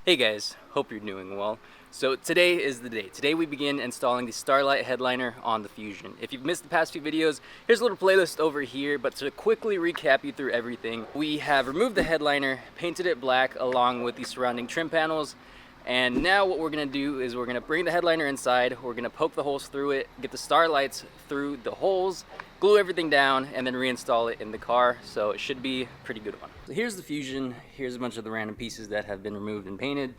Hey guys, hope you're doing well. So today is the day. Today we begin installing the Starlight headliner on the Fusion. If you've missed the past few videos, here's a little playlist over here, but to quickly recap you through everything, we have removed the headliner, painted it black along with the surrounding trim panels, and now what we're gonna do is we're gonna bring the headliner inside, we're gonna poke the holes through it, get the starlights through the holes, glue everything down, and then reinstall it in the car, so it should be a pretty good one. So here's the Fusion, here's a bunch of the random pieces that have been removed and painted.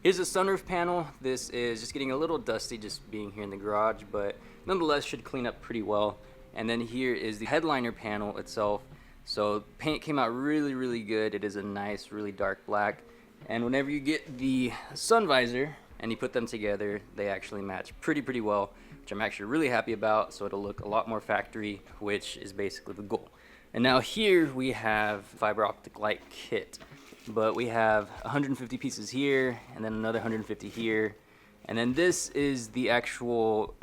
Here's the sunroof panel. This is just getting a little dusty just being here in the garage, but nonetheless should clean up pretty well. And then here is the headliner panel itself. So paint came out really good. It is a nice, really dark black. And whenever you get the sun visor and you put them together, they actually match pretty well, which I'm actually really happy about. So it'll look a lot more factory, which is basically the goal. And now here we have fiber optic light kit. But we have 150 pieces here, and then another 150 here. And then this is the actual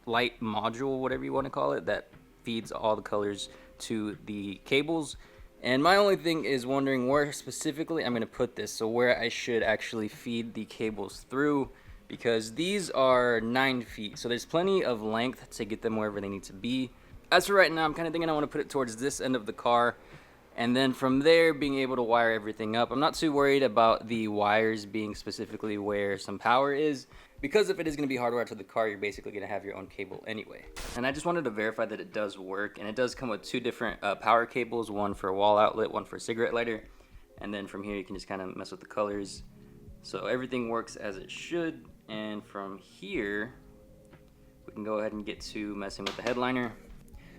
light module, whatever you want to call it, that feeds all the colors to the cables. And my only thing is wondering where specifically I'm going to put this, so where I should actually feed the cables through, because these are 9 feet, so there's plenty of length to get them wherever they need to be. As for right now, I'm kind of thinking I want to put it towards this end of the car, and then from there being able to wire everything up. I'm not too worried about the wires being specifically where some power is, because if it is going to be hardwired to the car, you're basically going to have your own cable anyway. And I just wanted to verify that it does work, and it does come with 2 different power cables, one for a wall outlet, one for a cigarette lighter, and then from here you can just kind of mess with the colors. So everything works as it should, and from here we can go ahead and get to messing with the headliner.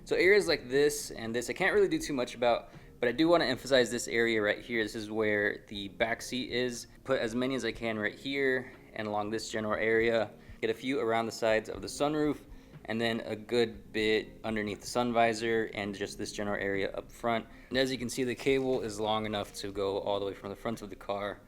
So areas like this and this I can't really do too much about, but I do want to emphasize this area right here. This is where the back seat is. Put as many as I can right here and along this general area. Get a few around the sides of the sunroof, and then a good bit underneath the sun visor and just this general area up front. And as you can see, the cable is long enough to go all the way from the front of the car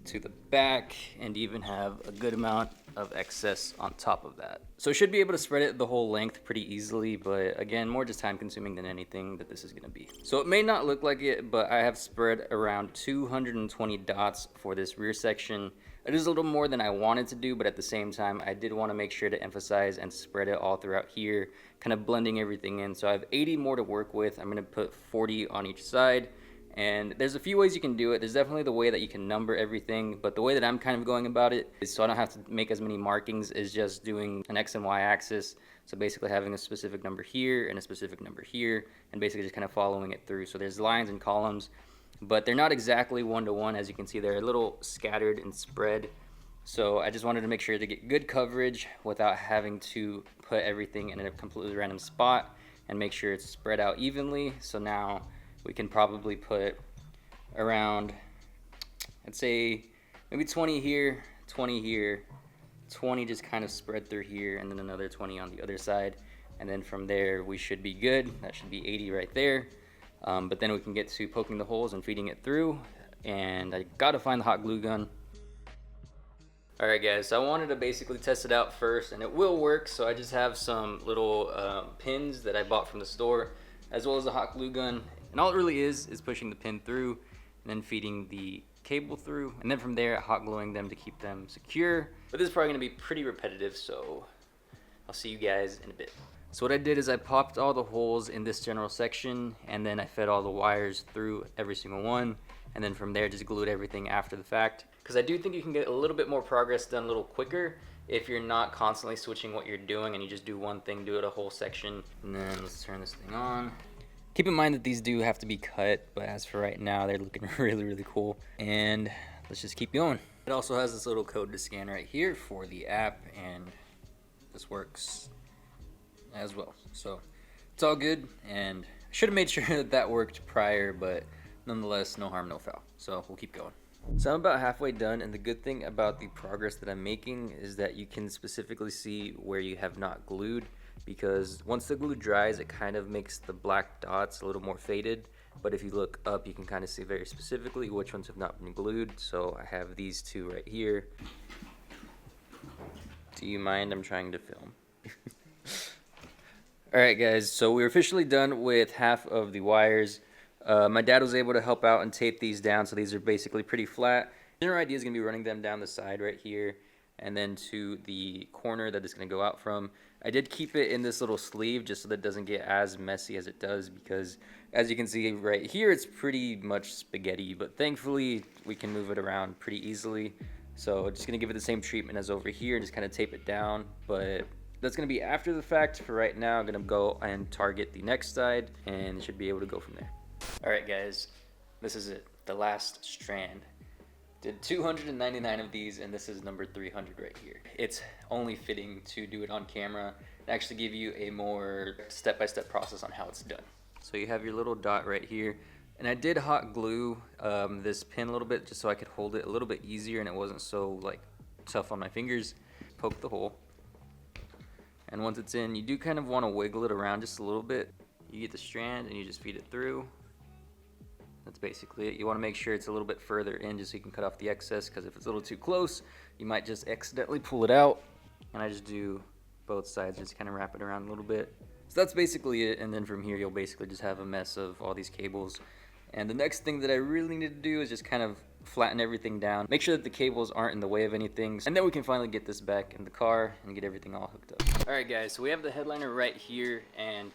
to the back, and even have a good amount of excess on top of that. So I should be able to spread it the whole length pretty easily, but again, more just time consuming than anything that this is going to be. So it may not look like it, but I have spread around 220 dots for this rear section. It is a little more than I wanted to do, but at the same time, I did want to make sure to emphasize and spread it all throughout here, kind of blending everything in. So I have 80 more to work with. I'm going to put 40 on each side. And there's a few ways you can do it. There's definitely the way that you can number everything, but the way that I'm kind of going about it is so I don't have to make as many markings, is just doing an X and Y axis. So basically having a specific number here and a specific number here, and basically just kind of following it through. So there's lines and columns, but they're not exactly one-to-one. As you can see, they're a little scattered and spread. So I just wanted to make sure to get good coverage without having to put everything in a completely random spot, and make sure it's spread out evenly. So now we can probably put around, I'd say maybe 20 here, 20 here, 20 just kind of spread through here, and then another 20 on the other side. And then from there we should be good. That should be 80 right there. But then we can get to poking the holes and feeding it through. And I gotta find the hot glue gun. Alright guys, so I wanted to basically test it out first, and it will work. So I just have some little pins that I bought from the store, as well as a hot glue gun. And all it really is pushing the pin through and then feeding the cable through, and then from there hot gluing them to keep them secure. But this is probably going to be pretty repetitive, so I'll see you guys in a bit. So what I did is I popped all the holes in this general section, and then I fed all the wires through every single one, and then from there just glued everything after the fact. Because I do think you can get a little bit more progress done a little quicker if you're not constantly switching what you're doing and you just do one thing, do it a whole section. And then let's turn this thing on. Keep in mind that these do have to be cut, but as for right now, they're looking really cool. And let's just keep going. It also has this little code to scan right here for the app, and this works as well. So it's all good, and I should have made sure that that worked prior, but nonetheless, no harm, no foul. So we'll keep going. So I'm about halfway done, and the good thing about the progress that I'm making is that you can specifically see where you have not glued, because once the glue dries, it kind of makes the black dots a little more faded. But if you look up, you can kind of see very specifically which ones have not been glued. So I have these 2 right here. Do you mind? I'm trying to film. Alright guys, so we're officially done with half of the wires. My dad was able to help out and tape these down, so these are basically pretty flat. General idea is going to be running them down the side right here and then to the corner that it's going to go out from. I did keep it in this little sleeve just so that it doesn't get as messy as it does, because as you can see right here, it's pretty much spaghetti, but thankfully we can move it around pretty easily. So just going to give it the same treatment as over here and just kind of tape it down, but that's going to be after the fact. For right now, I'm going to go and target the next side and should be able to go from there. All right, guys, this is it, the last strand. Did 299 of these, and this is number 300 right here. It's only fitting to do it on camera and actually give you a more step-by-step process on how it's done. So you have your little dot right here, and I did hot glue this pin a little bit just so I could hold it a little bit easier and it wasn't so like tough on my fingers. Poke the hole, and once it's in, you do kind of want to wiggle it around just a little bit. You get the strand and you just feed it through. That's basically it. You want to make sure it's a little bit further in just so you can cut off the excess, because if it's a little too close, you might just accidentally pull it out. And I just do both sides, just kind of wrap it around a little bit. So that's basically it, and then from here you'll basically just have a mess of all these cables. And the next thing that I really need to do is just kind of flatten everything down, make sure that the cables aren't in the way of anything, and then we can finally get this back in the car and get everything all hooked up. Alright guys, so we have the headliner right here, and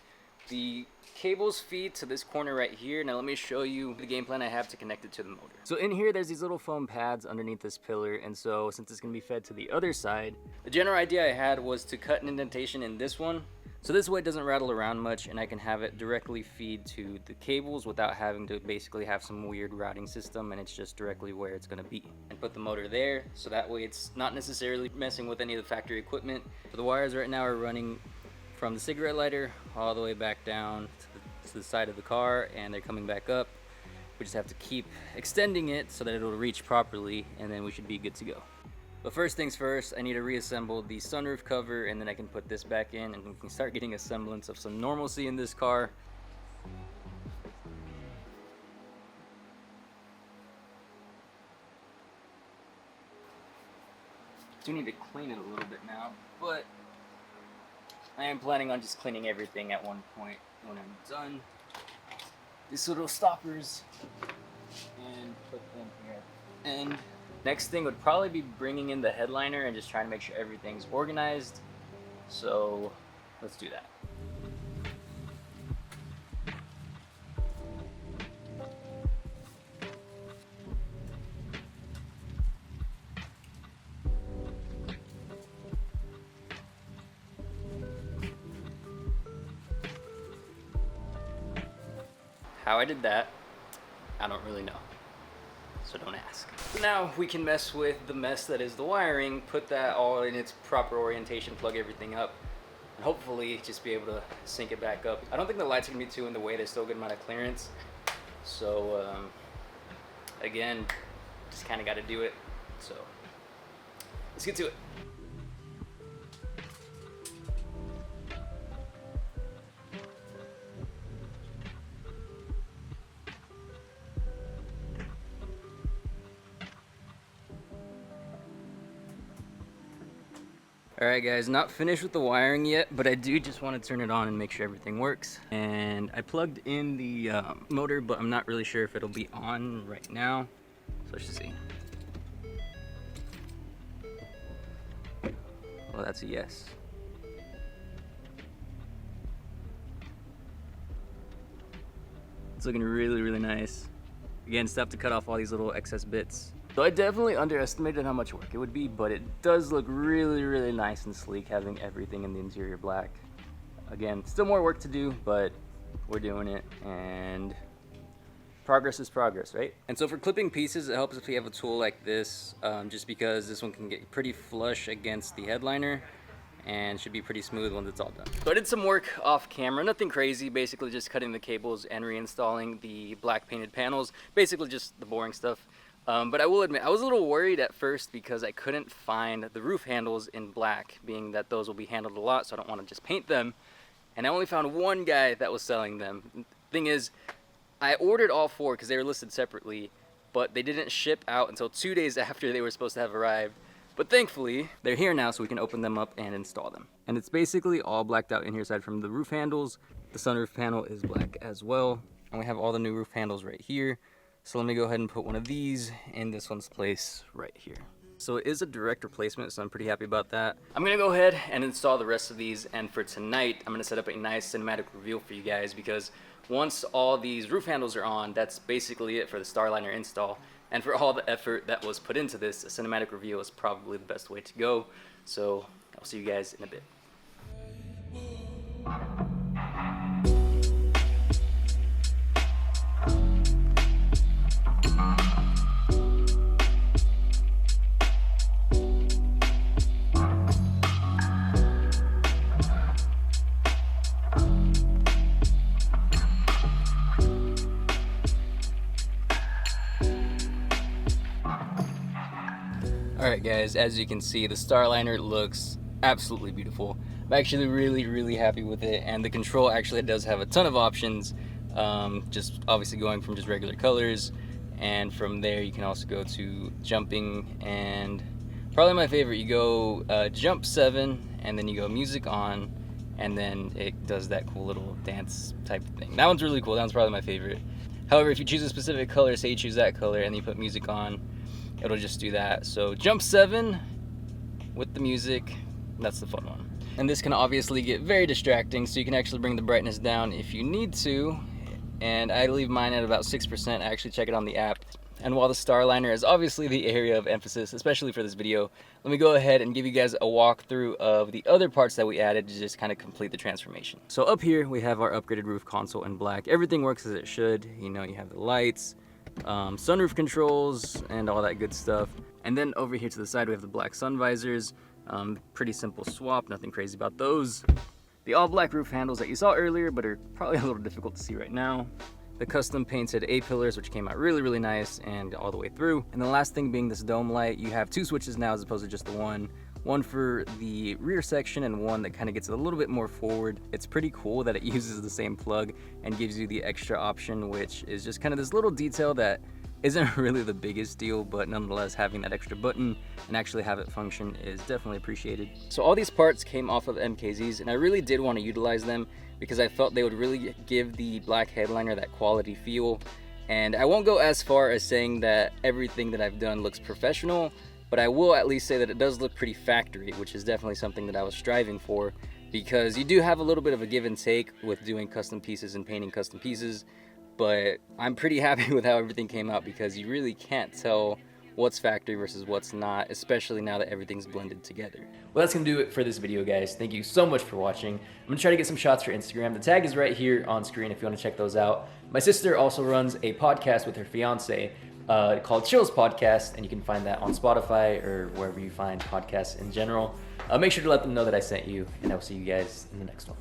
the cables feed to this corner right here. Now let me show you the game plan I have to connect it to the motor. So in here there's these little foam pads underneath this pillar, and so since it's going to be fed to the other side, the general idea I had was to cut an indentation in this one, so this way it doesn't rattle around much and I can have it directly feed to the cables without having to basically have some weird routing system, and it's just directly where it's going to be. And put the motor there, so that way it's not necessarily messing with any of the factory equipment. So the wires right now are running from the cigarette lighter all the way back down to the side of the car, and they're coming back up. We just have to keep extending it so that it'll reach properly, and then we should be good to go. But first things first, I need to reassemble the sunroof cover, and then I can put this back in and we can start getting a semblance of some normalcy in this car. Do need to clean it a little bit now, but I am planning on just cleaning everything at one point when I'm done. These little stoppers, and put them here. And next thing would probably be bringing in the headliner and just trying to make sure everything's organized. So let's do that. How I did that, I don't really know, so don't ask. So now we can mess with the mess that is the wiring, put that all in its proper orientation, plug everything up, and hopefully just be able to sync it back up. I don't think the lights are gonna be too in the way, there's still a good amount of clearance. So again, just kinda gotta do it. So let's get to it. Alright guys, not finished with the wiring yet, but I do just want to turn it on and make sure everything works. And I plugged in the motor, but I'm not really sure if it'll be on right now. So let's just see. Well, that's a yes. It's looking really, really nice. Again, still have to cut off all these little excess bits. So I definitely underestimated how much work it would be, but it does look really, really nice and sleek having everything in the interior black. Again, still more work to do, but we're doing it, and progress is progress, right? And so for clipping pieces, it helps if we have a tool like this, just because this one can get pretty flush against the headliner and should be pretty smooth once it's all done. So I did some work off camera, nothing crazy, basically just cutting the cables and reinstalling the black painted panels, basically just the boring stuff. But I will admit, I was a little worried at first because I couldn't find the roof handles in black, being that those will be handled a lot, so I don't want to just paint them. And I only found one guy that was selling them. Thing is, I ordered all four because they were listed separately, but they didn't ship out until 2 days after they were supposed to have arrived. But thankfully, they're here now, so we can open them up and install them. And it's basically all blacked out in here, aside from the roof handles. The sunroof panel is black as well. And we have all the new roof handles right here. So let me go ahead and put one of these in this one's place right here. So it is a direct replacement, so I'm pretty happy about that. I'm gonna go ahead and install the rest of these, and for tonight, I'm gonna set up a nice cinematic reveal for you guys, because once all these roof handles are on, that's basically it for the Starliner install. And for all the effort that was put into this, a cinematic reveal is probably the best way to go. So I'll see you guys in a bit. Alright guys, as you can see, the Starliner looks absolutely beautiful. I'm actually really happy with it, and the control actually does have a ton of options, just obviously going from just regular colors, and from there you can also go to jumping, and probably my favorite, you go jump 7, and then you go music on, and then it does that cool little dance type thing. That one's really cool, that one's probably my favorite. However, if you choose a specific color, say you choose that color and you put music on, it'll just do that. So jump 7 with the music, that's the fun one. And this can obviously get very distracting, so you can actually bring the brightness down if you need to. And I leave mine at about 6%, I actually check it on the app. And while the Starliner is obviously the area of emphasis, especially for this video, let me go ahead and give you guys a walkthrough of the other parts that we added to just kind of complete the transformation. So up here, we have our upgraded roof console in black. Everything works as it should. You know, you have the lights, sunroof controls, and all that good stuff. And then over here to the side, we have the black sun visors. Pretty simple swap, nothing crazy about those. The all black roof handles that you saw earlier, but are probably a little difficult to see right now. The custom painted A-pillars, which came out really nice and all the way through. And the last thing being this dome light. You have 2 switches now as opposed to just the one. One for the rear section and one that kind of gets a little bit more forward. It's pretty cool that it uses the same plug and gives you the extra option, which is just kind of this little detail that isn't really the biggest deal, but nonetheless having that extra button and actually have it function is definitely appreciated. So all these parts came off of MKZs, and I really did want to utilize them because I felt they would really give the black headliner that quality feel. And I won't go as far as saying that everything that I've done looks professional, but I will at least say that it does look pretty factory, which is definitely something that I was striving for, because you do have a little bit of a give and take with doing custom pieces and painting custom pieces. But I'm pretty happy with how everything came out, because you really can't tell what's factory versus what's not, especially now that everything's blended together. Well, that's gonna do it for this video, guys. Thank you so much for watching. I'm gonna try to get some shots for Instagram. The tag is right here on screen if you wanna check those out. My sister also runs a podcast with her fiance called Chill's Podcast, and you can find that on Spotify or wherever you find podcasts in general. Make sure to let them know that I sent you, and I will see you guys in the next one.